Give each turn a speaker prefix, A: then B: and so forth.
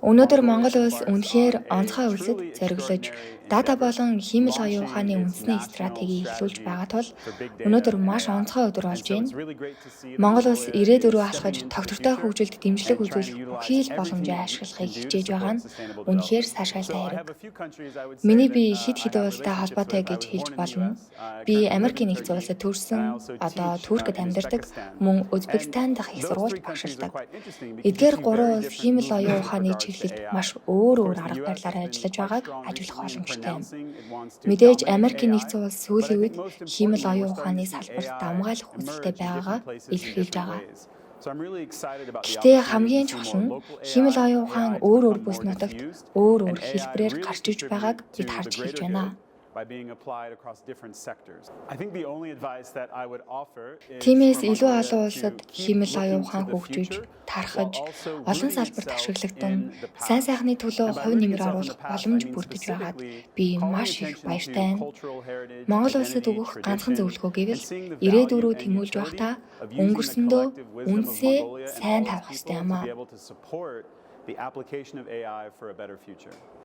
A: Өнөөдөр Монгол улс үнэхээр онцгой улсад зориглож, дата болон хиймэл оюун ухааны үндэсний стратеги эхлүүлж байгаа тул өнөөдөр маш онцгой өдөр болж байна. Монгол улс ирээдүйн рүү алхаж тогтвортой хөгжилд дэмжлэг үзүүлэх бүхий л боломжоо ашиглахыг хичээж байгаа нь үнэхээр сашаалтай хэрэг. Миний би хэд хэдэн улстай холбоотой гэж хэлж болно. Би Америкийн нэгдсэн улсад төрсөн, одоо Туркид амьдардаг, мөн Узбекистан дахь их сургуульд багшилдаг. Эдгээр гурван улс хиймэл оюун ухааны чиглэлд маш өөр арга барилаар ажиллаж байгааг ажиглах боломжтой юм. Мэдээж Америкийн нэгдсэн улс сүүлийн үед хиймэл оюун ухааны салбарт давмгайлах хүсэлтэй байгаагаа илэрхийлж байгаа. Гэхдээ хамгийн чухал нь хиймэл оюун ухаан өөр бүс нутагт өөр хэлбэрээр гарч иж байгааг бид харж эхэлж байна. Тиймээс илүү олон улсад хиймэл оюун ухаан хөгжиж, тархаж, олон салбарт ашиглагдсан, сайн сайхны төлөө хувь нэмэр оруулах боломж бүрдэж байгаад би маш их баяртай байна. Монгол улсад өгөх ганцхан зөвлөгөө гэвэл ирээдүйн рүү тэмүүлж байхдаа өнгөрсөндөө үндсээ сайн тавих ёстой юм аа.